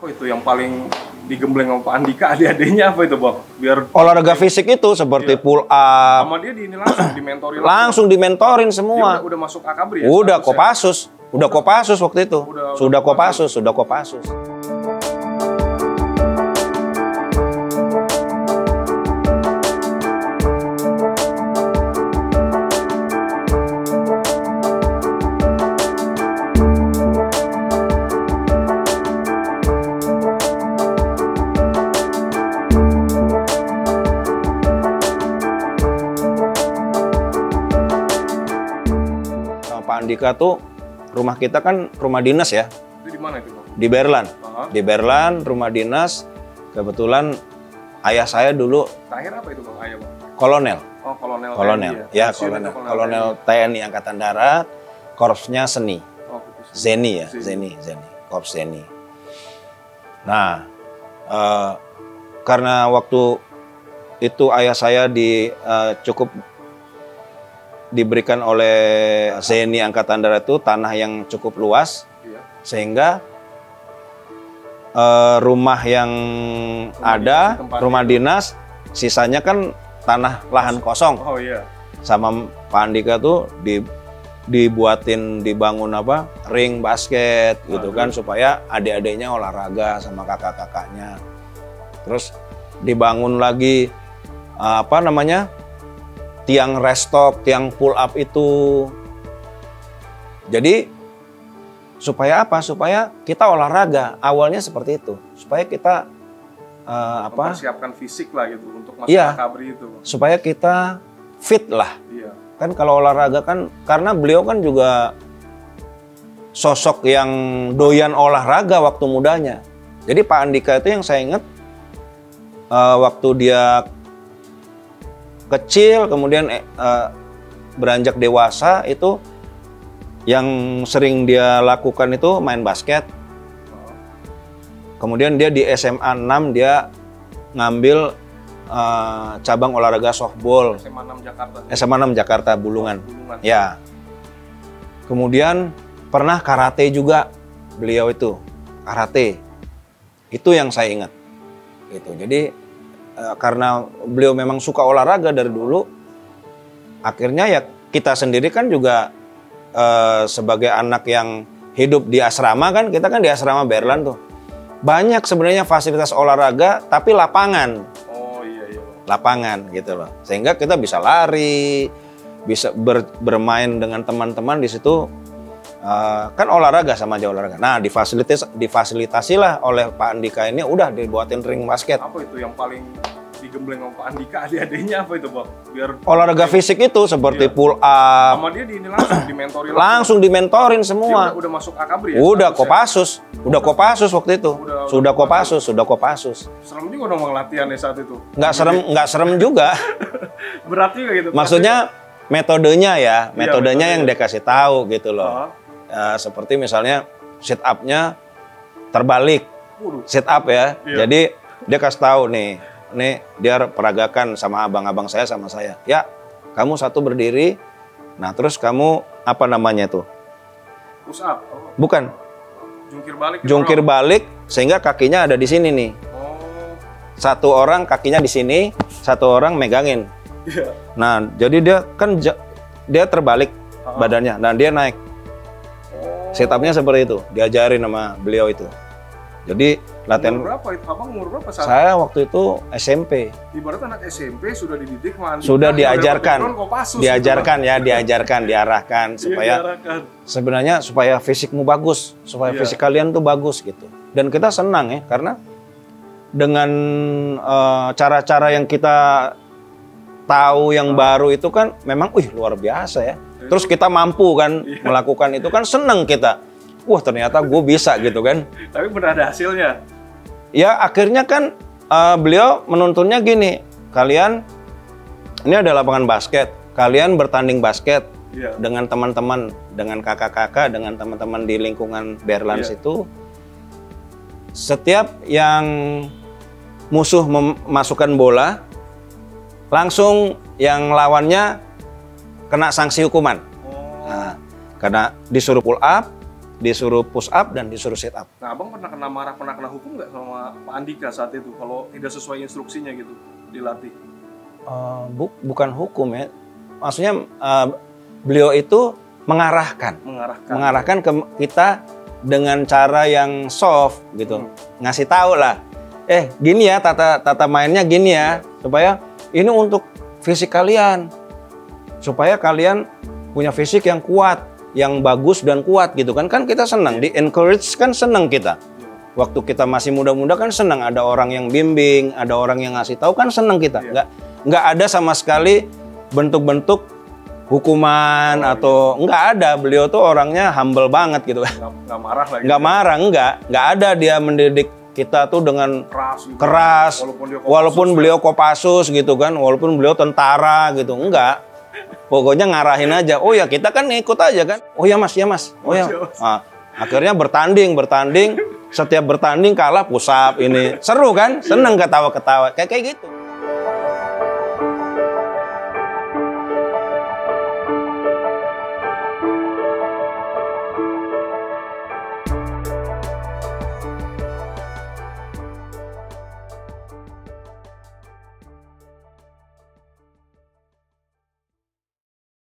Apa itu yang paling digembleng sama Pak Andika adik-adiknya apa itu Bang? Biar olahraga fisik itu seperti pull up. Sama dia di ini langsung dimentori langsung dimentorin semua. Dia udah masuk akabri ya? Udah Kopassus. Udah Kopassus waktu itu. Sudah Kopassus. Pak Andika tuh rumah kita kan rumah dinas ya. Itu di mana itu Bang? Di Berlan. Di Berlan rumah dinas. Kebetulan ayah saya dulu Tahir apa itu Bang ayah Bang? kolonel. Oh kolonel. Kolonel. TNI, ya. Kolonel TNI Angkatan Darat. Korpsnya seni. Oh, Zeni ya, Zeni. Korps Zeni. Nah, karena waktu itu ayah saya cukup diberikan oleh Zeni Angkatan Darat itu tanah yang cukup luas, sehingga rumah yang ada, rumah dinas, sisanya kan tanah lahan kosong. Oh iya. Sama Pak Andika tuh dibangun ring basket gitu kan, supaya adik-adiknya olahraga sama kakak-kakaknya. Terus dibangun lagi tiang restop, tiang pull up itu. Jadi supaya apa? Supaya kita olahraga. Awalnya seperti itu. Supaya kita mempersiapkan fisik lah gitu untuk masuk akabri itu. Supaya kita fit lah. Iya. Kan kalau olahraga kan, karena beliau kan juga sosok yang doyan olahraga waktu mudanya. Jadi Pak Andika itu yang saya ingat waktu dia kecil, kemudian beranjak dewasa, itu yang sering dia lakukan itu main basket. Kemudian dia di SMA 6 dia ngambil cabang olahraga softball. SMA 6 Jakarta. SMA 6 Jakarta Bulungan. Ya. Kemudian pernah karate juga beliau itu. Karate. Itu yang saya ingat. Gitu. Jadi karena beliau memang suka olahraga dari dulu, akhirnya ya kita sendiri kan juga sebagai anak yang hidup di asrama kan, kita kan di asrama Berlan tuh. Banyak sebenarnya fasilitas olahraga tapi lapangan. Oh iya. Lapangan gitu loh. Sehingga kita bisa lari, bisa bermain dengan teman-teman di situ. Kan olahraga sama aja olahraga. Nah, difasilitasilah oleh Pak Andika ini, udah dibuatin ring basket. Apa itu yang paling digembleng sama Pak Andika adik-adiknya apa itu Bang? Biar olahraga fisik itu seperti pull up. Sama dia di ini langsung dimentori. Langsung dimentorin semua. Dia udah masuk akabri ya? Udah Kopassus. Udah Kopassus waktu itu. Sudah Kopassus. Serem juga dong Bang latihannya saat itu. Nggak serem juga. Berat juga gitu. Maksudnya metodenya ya, metodenya yang dia kasih tahu gitu loh. Seperti misalnya sit up-nya terbalik, sit up ya. Jadi dia kasih tahu nih dia peragakan sama abang-abang saya sama saya. Ya, kamu satu berdiri, nah terus kamu apa namanya tuh? Push up? Bukan. Jungkir balik sehingga kakinya ada di sini nih. Satu orang kakinya di sini, satu orang megangin. Nah, jadi dia terbalik badannya, dan dia naik. Setupnya seperti itu, diajarin sama beliau itu. Jadi latihan. Umur berapa itu? Abang umur berapa saat? Saya waktu itu SMP. Ibarat anak SMP sudah dididik Andika, sudah diajarkan, diarahkan supaya sebenarnya supaya fisikmu bagus, supaya fisik kalian tuh bagus gitu. Dan kita senang ya, karena dengan cara-cara yang kita tahu yang baru itu kan memang luar biasa ya. Terus kita mampu kan melakukan itu kan, seneng kita. Wah ternyata gue bisa gitu kan. Tapi benar ada hasilnya. Ya akhirnya kan beliau menuntunnya gini. Kalian, ini ada lapangan basket. Kalian bertanding basket dengan teman-teman, dengan kakak-kakak, dengan teman-teman di lingkungan Berlan situ. Setiap yang musuh memasukkan bola, langsung yang lawannya kena sanksi hukuman. Nah, karena disuruh pull up, disuruh push up dan disuruh sit up. Nah, abang pernah kena marah, pernah kena hukum nggak sama Pak Andika saat itu kalau tidak sesuai instruksinya gitu dilatih? Bukan hukum ya, maksudnya beliau itu mengarahkan ke kita dengan cara yang soft gitu, ngasih tahu lah, gini ya tata mainnya gini ya, supaya ini untuk fisik kalian, supaya kalian punya fisik yang kuat, yang bagus dan kuat gitu kan kita senang di encourage kan, senang kita waktu kita masih muda-muda kan senang ada orang yang bimbing, ada orang yang ngasih tahu kan senang kita. Nggak ada sama sekali bentuk-bentuk hukuman atau nggak ada. Beliau tuh orangnya humble banget gitu kan, nggak marah lagi, nggak marah, nggak ada dia mendidik kita tuh dengan keras walaupun beliau Kopassus gitu kan, walaupun beliau tentara gitu, enggak. Pokoknya ngarahin aja. Oh ya kita kan ikut aja kan. Oh ya mas, oh ya. Nah, akhirnya bertanding. Setiap bertanding kalah push up ini. Seru kan? Seneng ketawa-ketawa. Kayak gitu.